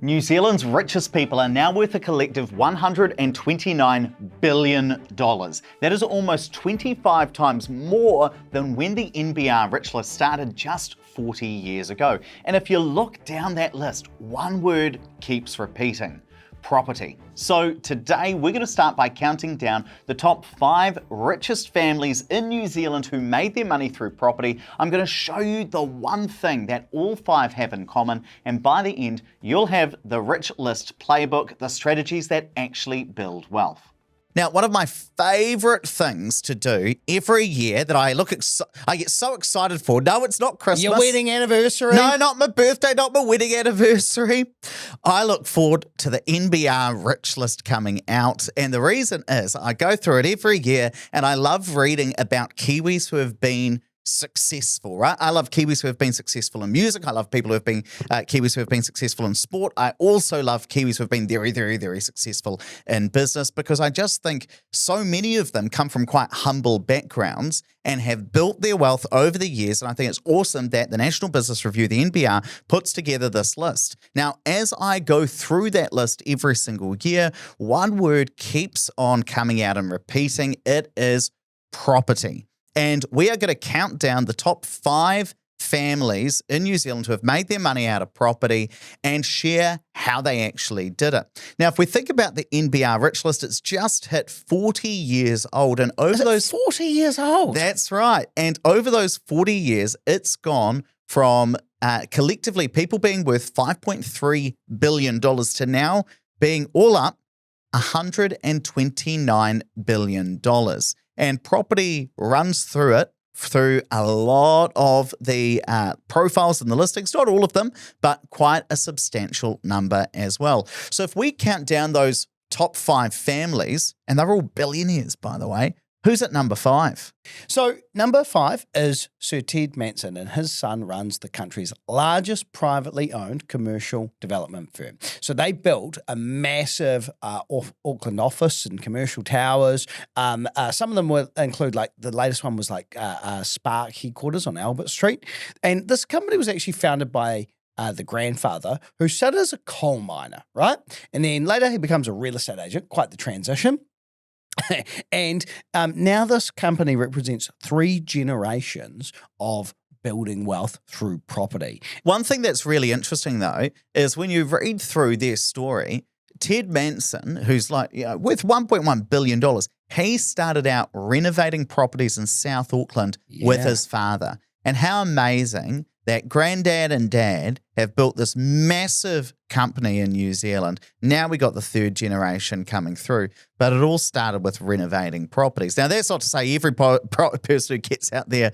New Zealand's richest people are now worth a collective $129 billion. That is almost 25 times more than when the NBR Rich List started just 40 years ago. And if you look down that list, one word keeps repeating: property. So today we're going to start by counting down the top 5 richest families in New Zealand who made their money through property. I'm going to show you the one thing that all 5 have in common, and by the end you'll have the Rich List playbook, the strategies that actually build wealth. Now, one of my favorite things to do every year that I get so excited for. No, it's not Christmas. Your wedding anniversary? No, not my birthday, not my wedding anniversary. I look forward to the NBR Rich List coming out. And the reason is I go through it every year and I love reading about Kiwis who have been successful, right? I love Kiwis who have been successful in music. I love people who have been Kiwis who have been successful in sport. I also love Kiwis who have been very, very, very successful in business, because I just think so many of them come from quite humble backgrounds and have built their wealth over the years. And I think it's awesome that the National Business Review, the NBR, puts together this list. Now, as I go through that list every single year, one word keeps on coming out and repeating. It is property. And we are going to count down the top 5 families in New Zealand who have made their money out of property and share how they actually did it. Now, if we think about the NBR Rich List, it's just hit 40 years old. And over those 40 years old? That's right. And over those 40 years, it's gone from collectively people being worth $5.3 billion to now being all up $129 billion. And property runs through a lot of the profiles and the listings, not all of them, but quite a substantial number as well. So if we count down those top 5 families, and they're all billionaires, by the way, who's at number 5? So number 5 is Sir Ted Manson, and his son runs the country's largest privately owned commercial development firm. So they built a massive Auckland office and commercial towers. Some of them will include, like the latest one was like Spark headquarters on Albert Street. And this company was actually founded by the grandfather, who started as a coal miner, right? And then later he becomes a real estate agent, quite the transition. And now this company represents 3 generations of building wealth through property. One thing that's really interesting, though, is when you read through their story, Ted Manson, who's worth $1.1 billion, he started out renovating properties in South Auckland with his father. And how amazing that granddad and dad have built this massive company in New Zealand. Now we got the 3rd generation coming through, but it all started with renovating properties. Now, that's not to say every person who gets out there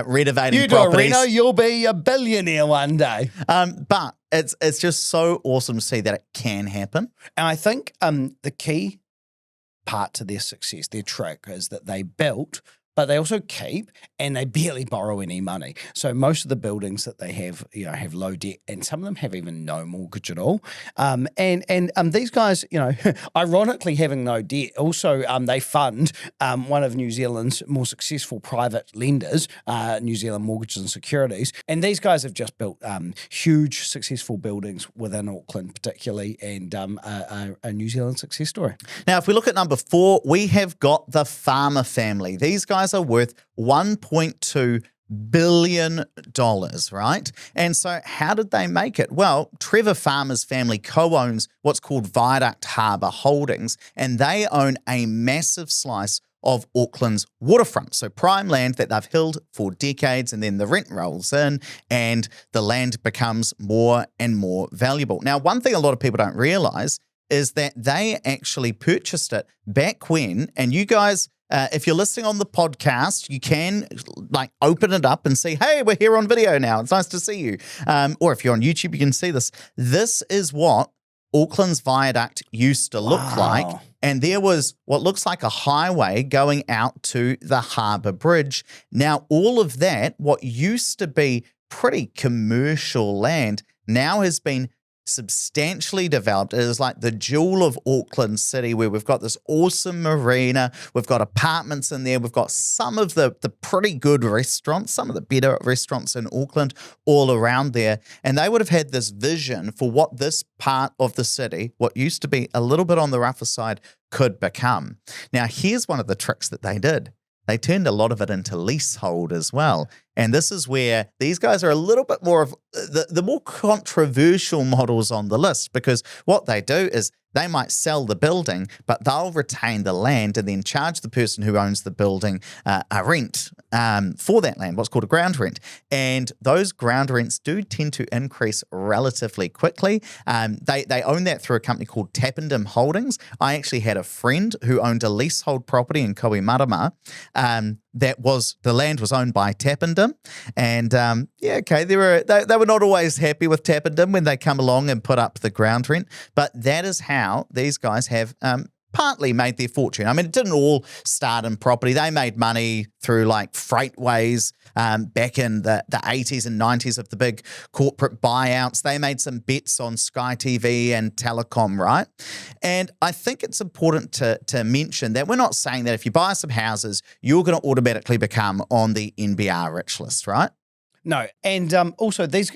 renovating properties. You do, Reno, you'll be a billionaire one day. But it's just so awesome to see that it can happen. And I think the key part to their success, their trick, is that they built, but they also keep, and they barely borrow any money. So most of the buildings that they have, have low debt, and some of them have even no mortgage at all. And these guys, ironically having no debt, also they fund one of New Zealand's more successful private lenders, New Zealand Mortgages and Securities. And these guys have just built huge successful buildings within Auckland particularly, and a New Zealand success story. Now, if we look at number 4, we have got the Farmer family. These guys are worth $1.2 billion, right? And so how did they make it? Well, Trevor Farmer's family co-owns what's called Viaduct Harbour Holdings, and they own a massive slice of Auckland's waterfront. So prime land that they've held for decades, and then the rent rolls in and the land becomes more and more valuable. Now, one thing a lot of people don't realise is that they actually purchased it back when, and you guys, if you're listening on the podcast, you can open it up and see, hey, we're here on video now. It's nice to see you. Or if you're on YouTube, you can see this. This is what Auckland's Viaduct used to look like. And there was what looks like a highway going out to the Harbour Bridge. Now, all of that, what used to be pretty commercial land, now has been substantially developed. It is like the jewel of Auckland City, where we've got this awesome marina, we've got apartments in there, we've got some of the pretty good restaurants, some of the better restaurants in Auckland all around there. And they would have had this vision for what this part of the city, what used to be a little bit on the rougher side, could become. Now, here's one of the tricks that they did. They turned a lot of it into leasehold as well. And this is where these guys are a little bit more of the more controversial models on the list, because what they do is they might sell the building, but they'll retain the land and then charge the person who owns the building a rent for that land, what's called a ground rent. And those ground rents do tend to increase relatively quickly. They own that through a company called Tappenden Holdings. I actually had a friend who owned a leasehold property in Kohimarama. The land was owned by Tappenden, and they were not always happy with Tappenden when they come along and put up the ground rent, but that is how these guys have partly made their fortune. I mean, it didn't all start in property. They made money through like freightways back in the 80s and 90s of the big corporate buyouts. They made some bets on Sky TV and telecom, right? And I think it's important to mention that we're not saying that if you buy some houses, you're going to automatically become on the NBR Rich List, right? No. And also these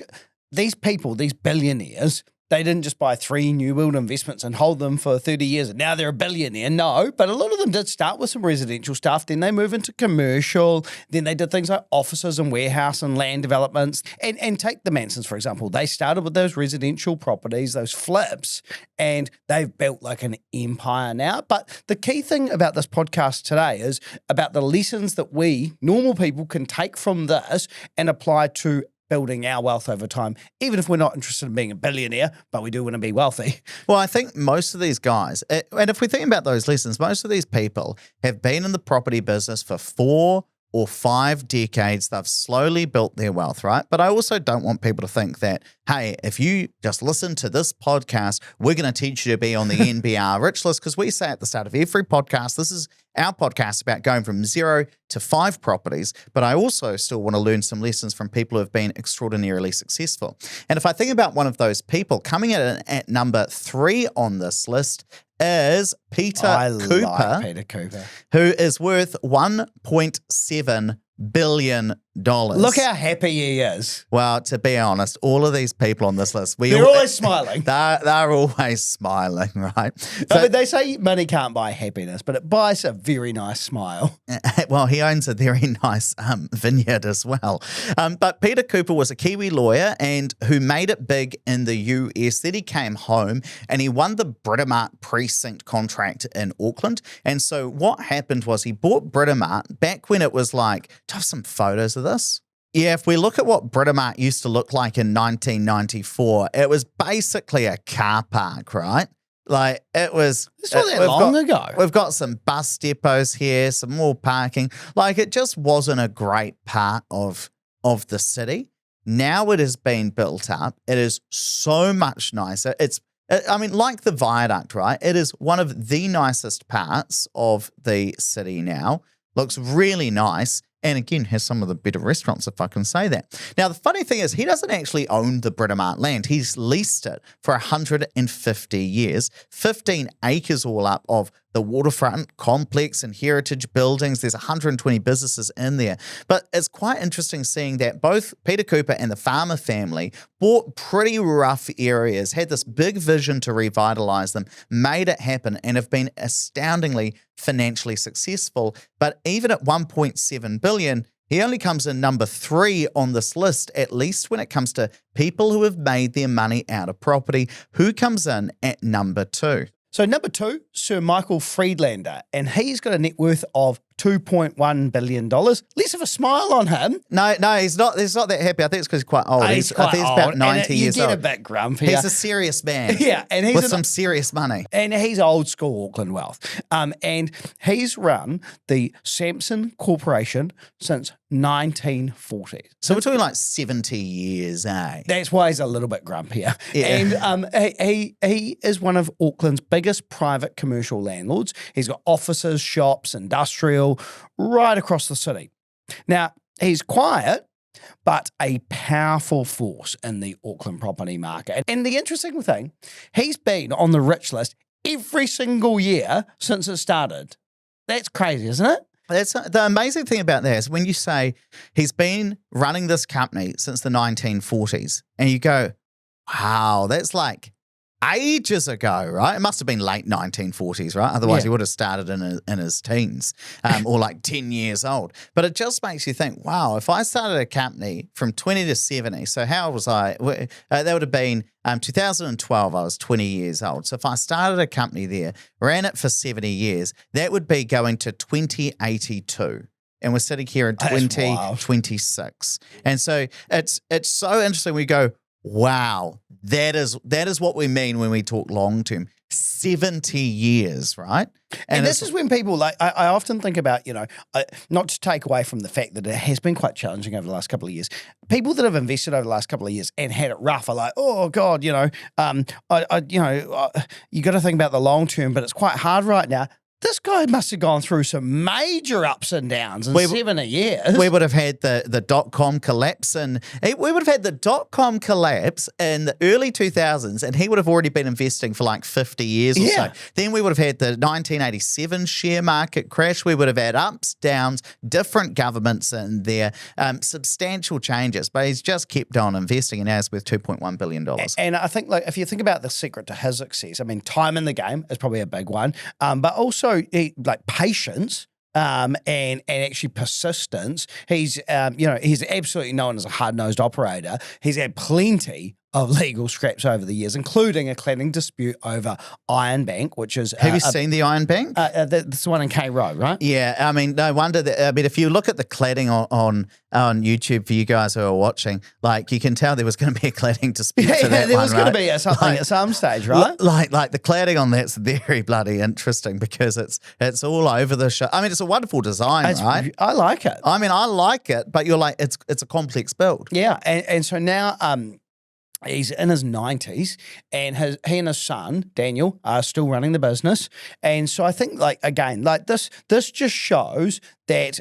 people, these billionaires, they didn't just buy 3 new build investments and hold them for 30 years and now they're a billionaire. No, but a lot of them did start with some residential stuff. Then they move into commercial. Then they did things like offices and warehouse and land developments. And take the Mansons, for example. They started with those residential properties, those flips, and they've built like an empire now. But the key thing about this podcast today is about the lessons that we, normal people, can take from this and apply to building our wealth over time, even if we're not interested in being a billionaire, but we do want to be wealthy. Well, I think most of these guys, and if we think about those lessons, most of these people have been in the property business for 4 or 5 decades. They've slowly built their wealth, right? But I also don't want people to think that, hey, if you just listen to this podcast, we're going to teach you to be on the NBR Rich List, because we say at the start of every podcast, this is our podcast about going from 0 to 5 properties, but I also still want to learn some lessons from people who have been extraordinarily successful. And if I think about one of those people, coming in at number 3 on this list is Peter Cooper, who is worth $1.7 billion. Look how happy he is. Well, to be honest, all of these people on this list, they're always smiling. They're always smiling, right? I mean, they say money can't buy happiness, but it buys a very nice smile. Well, he owns a very nice vineyard as well. But Peter Cooper was a Kiwi lawyer and who made it big in the US. Then he came home and he won the Britomart precinct contract in Auckland. And so what happened was he bought Britomart back when it was like, do I have some photos of this? Yeah, if we look at what Britomart used to look like in 1994, it was basically a car park, right? Like it was. It's not that long ago. We've got some bus depots here, some more parking. Like it just wasn't a great part of the city. Now it has been built up. It is so much nicer. I mean, like the viaduct, right? It is one of the nicest parts of the city now. Looks really nice. And again, has some of the better restaurants, if I can say that. Now, the funny thing is he doesn't actually own the Britomart land. He's leased it for 150 years, 15 acres all up of the waterfront complex and heritage buildings. There's 120 businesses in there. But it's quite interesting seeing that both Peter Cooper and the Farmer family bought pretty rough areas, had this big vision to revitalize them, made it happen, and have been astoundingly financially successful. But even at $1.7 billion, he only comes in number 3 on this list, at least when it comes to people who have made their money out of property. Who comes in at number 2? So number 2, Sir Michael Friedlander, and he's got a net worth of $2.1 billion. Less of a smile on him. No, he's not that happy. I think it's because he's quite old. I think he's about 90 years old. You get a bit grumpy. He's a serious man. Yeah, and he's with some serious money. And he's old school Auckland wealth. And he's run the Samson Corporation since 1940. So we're talking like 70 years, eh? That's why he's a little bit grumpier. Yeah. And he is one of Auckland's biggest private commercial landlords. He's got offices, shops, industrial, right across the city. Now, he's quiet, but a powerful force in the Auckland property market. And the interesting thing, he's been on the Rich List every single year since it started. That's crazy, isn't it? That's the amazing thing about that is when you say he's been running this company since the 1940s, and you go, wow, that's like ages ago, right? It must have been late 1940s, right? Otherwise, he would have started in his teens or like 10 years old. But it just makes you think, wow, if I started a company from 20 to 70, so how old was I? That would have been 2012, I was 20 years old. So if I started a company there, ran it for 70 years, that would be going to 2082. And we're sitting here in 2026. And so it's so interesting. We go, wow, that is what we mean when we talk long term. 70 years, right? And this is when people like, I often think about, not to take away from the fact that it has been quite challenging over the last couple of years. People that have invested over the last couple of years and had it rough are like, oh God, you got to think about the long term, but it's quite hard right now. This guy must have gone through some major ups and downs in 70 years. We would have had the dot-com collapse, and we would have had the dot-com collapse in the early 2000s, and he would have already been investing for like 50 years or so. Then we would have had the 1987 share market crash. We would have had ups, downs, different governments in there, substantial changes, but he's just kept on investing, and now it's worth $2.1 billion. And I think, like, if you think about the secret to his success, I mean, time in the game is probably a big one, but also patience and actually persistence. He's he's absolutely known as a hard-nosed operator. He's had plenty of legal scraps over the years, including a cladding dispute over Iron Bank, which is... Have you seen the Iron Bank? That's the one in K Road, right? Yeah, I mean, no wonder that... I mean, if you look at the cladding on YouTube for you guys who are watching, like, you can tell there was going to be a cladding dispute for that there one, was going to be something at some stage, right? Like the cladding on that's very bloody interesting because it's all over the show. I mean, it's a wonderful design, right? I like it. I mean, I like it, but you're like, it's a complex build. Yeah, and so now... he's in his 90s, and he and his son, Daniel, are still running the business. And so I think, this just shows that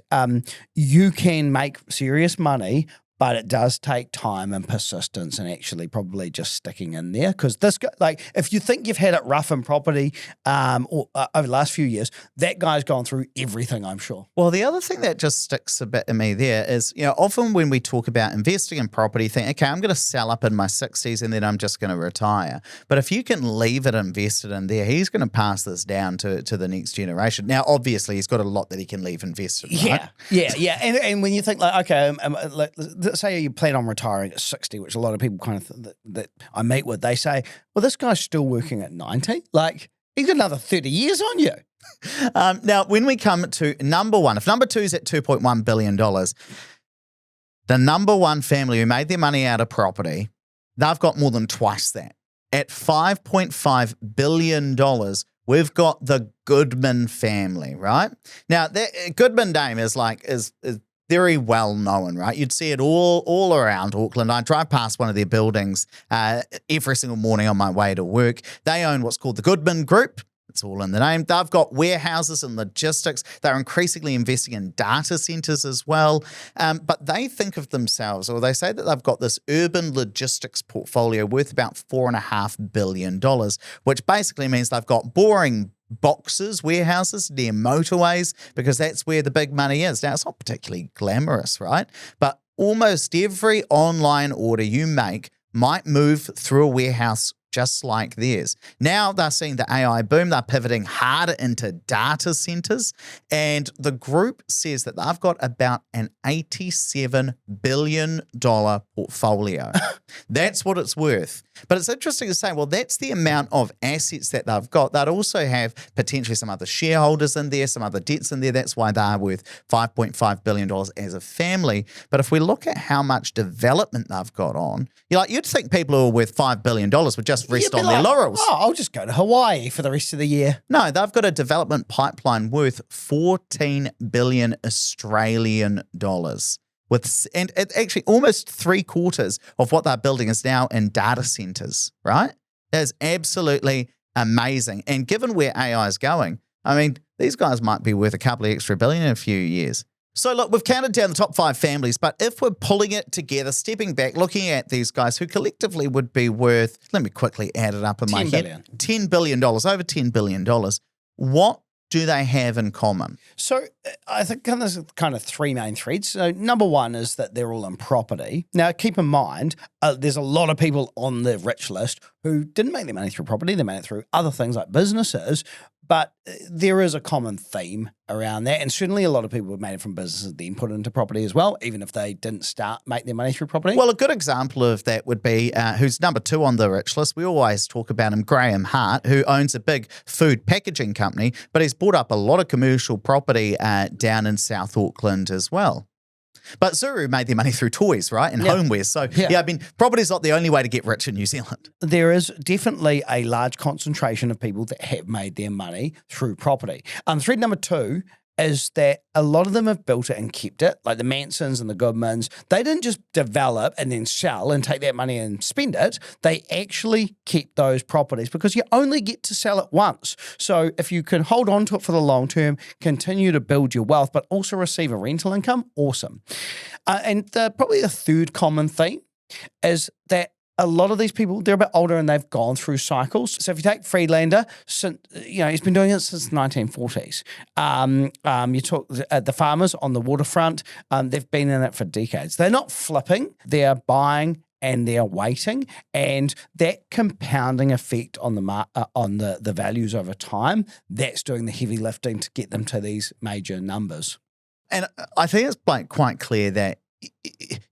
you can make serious money, but it does take time and persistence and actually probably just sticking in there. Because if you think you've had it rough in property over the last few years, that guy's gone through everything, I'm sure. Well, the other thing that just sticks a bit in me there is, often when we talk about investing in property, think, okay, I'm going to sell up in my 60s and then I'm just going to retire. But if you can leave it invested in there, he's going to pass this down to the next generation. Now, obviously, he's got a lot that he can leave invested, right? Yeah. And when you think, say you plan on retiring at 60, which a lot of people kind of that I meet with, they say, well, this guy's still working at 90. Like, he's got another 30 years on you. Now, when we come to number one, if number two is at $2.1 billion, the number one family who made their money out of property, they've got more than twice that. At $5.5 billion, we've got the Goodman family, right? Now, that Goodman name is very well known, right? You'd see it all around Auckland. I drive past one of their buildings every single morning on my way to work. They own what's called the Goodman Group. It's all in the name. They've got warehouses and logistics. They're increasingly investing in data centers as well. But they think of themselves, or they say that they've got this urban logistics portfolio worth about $4.5 billion, which basically means they've got boring boxes, warehouses near motorways, because that's where the big money is. Now, it's not particularly glamorous, right? But almost every online order you make might move through a warehouse just like theirs. Now they're seeing the AI boom. They're pivoting harder into data centers. And the group says that they've got about an $87 billion portfolio. That's what it's worth. But it's interesting to say, well, that's the amount of assets that they've got. They'd also have potentially some other shareholders in there, some other debts in there. That's why they're worth $5.5 billion as a family. But if we look at how much development they've got on, you'd think people who are worth $5 billion would just rest on their laurels. Oh, I'll just go to Hawaii for the rest of the year. No, they've got a development pipeline worth 14 billion Australian dollars. And actually almost 3/4 of what they're building is now in data centers, right? That is absolutely amazing. And given where AI is going, I mean, these guys might be worth a couple of extra billion in a few years. So look, we've counted down the top 5 families, but if we're pulling it together, stepping back, looking at these guys who collectively would be worth, let me quickly add it up in my head, $10 billion, over $10 billion. What do they have in common? So I think there's kind of 3 main threads. So number one is that they're all in property. Now, keep in mind, there's a lot of people on the rich list who didn't make their money through property. They made it through other things like businesses. But there is a common theme around that. And certainly a lot of people have made it from businesses then put it into property as well, even if they didn't make their money through property. Well, a good example of that would be who's number 2 on the rich list. We always talk about him, Graham Hart, who owns a big food packaging company, but he's bought up a lot of commercial property down in South Auckland as well. But Zuru made their money through toys, right, and homewares. So, I mean, property's not the only way to get rich in New Zealand. There is definitely a large concentration of people that have made their money through property. Thread number 2 is that a lot of them have built it and kept it, like the Mansons and the Goodmans. They didn't just develop and then sell and take that money and spend it. They actually keep those properties because you only get to sell it once. So if you can hold on to it for the long term, continue to build your wealth, but also receive a rental income, awesome. And probably the third common theme is that a lot of these people, they're a bit older and they've gone through cycles. So if you take Friedlander, he's been doing it since the 1940s. You talk the farmers on the waterfront, they've been in it for decades. They're not flipping, they're buying and they're waiting, and that compounding effect on the values over time, that's doing the heavy lifting to get them to these major numbers. And I think it's quite clear that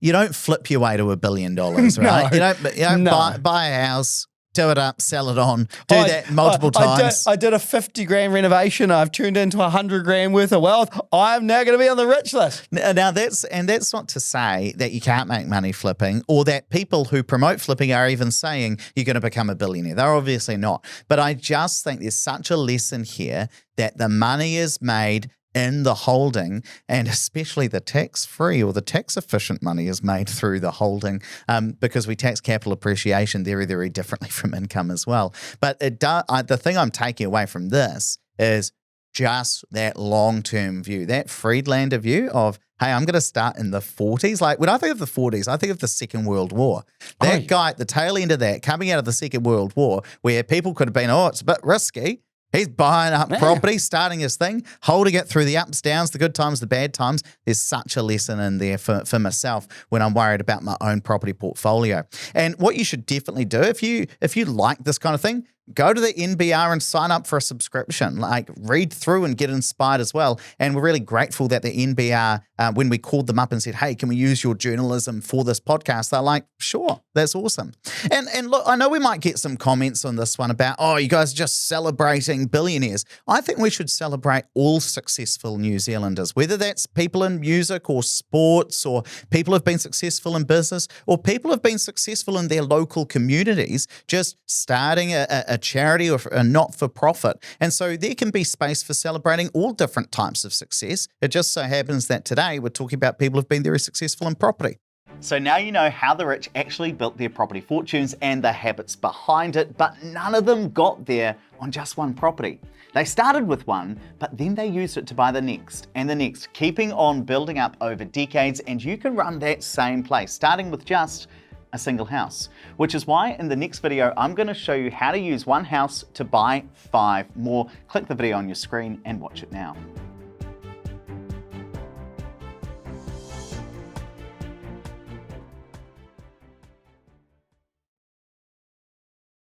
you don't flip your way to $1 billion, right? You don't buy a house, do it up, sell it on, do that multiple times. I did a 50 grand renovation. I've turned into 100 grand worth of wealth. I'm now going to be on the rich list. Now that's not to say that you can't make money flipping, or that people who promote flipping are even saying you're going to become a billionaire. They're obviously not. But I just think there's such a lesson here that the money is made in the holding, and especially the tax-free or the tax-efficient money is made through the holding, because we tax capital appreciation very, very differently from income as well. But the thing I'm taking away from this is just that long-term view, that Friedlander view of, hey, I'm going to start in the 40s. Like when I think of the 40s, I think of the Second World War. That guy at the tail end of that, coming out of the Second World War, where people could have been, it's a bit risky. He's buying up property, starting his thing, holding it through the ups, downs, the good times, the bad times. There's such a lesson in there for myself when I'm worried about my own property portfolio. And what you should definitely do, if you like this kind of thing, go to the NBR and sign up for a subscription. Like, read through and get inspired as well. And we're really grateful that the NBR, when we called them up and said, hey, can we use your journalism for this podcast? They're like, sure, that's awesome. And look, I know we might get some comments on this one about, you guys are just celebrating billionaires. I think we should celebrate all successful New Zealanders, whether that's people in music or sports, or people who've been successful in business, or people who've been successful in their local communities, just starting a charity or a not-for-profit. And so there can be space for celebrating all different types of success. It just so happens that today we're talking about people who've been very successful in property. So now you know how the rich actually built their property fortunes and the habits behind it, but none of them got there on just one property. They started with one, but then they used it to buy the next and the next, keeping on building up over decades, and you can run that same place, starting with just a single house, which is why in the next video, I'm going to show you how to use one house to buy 5 more. Click the video on your screen and watch it now.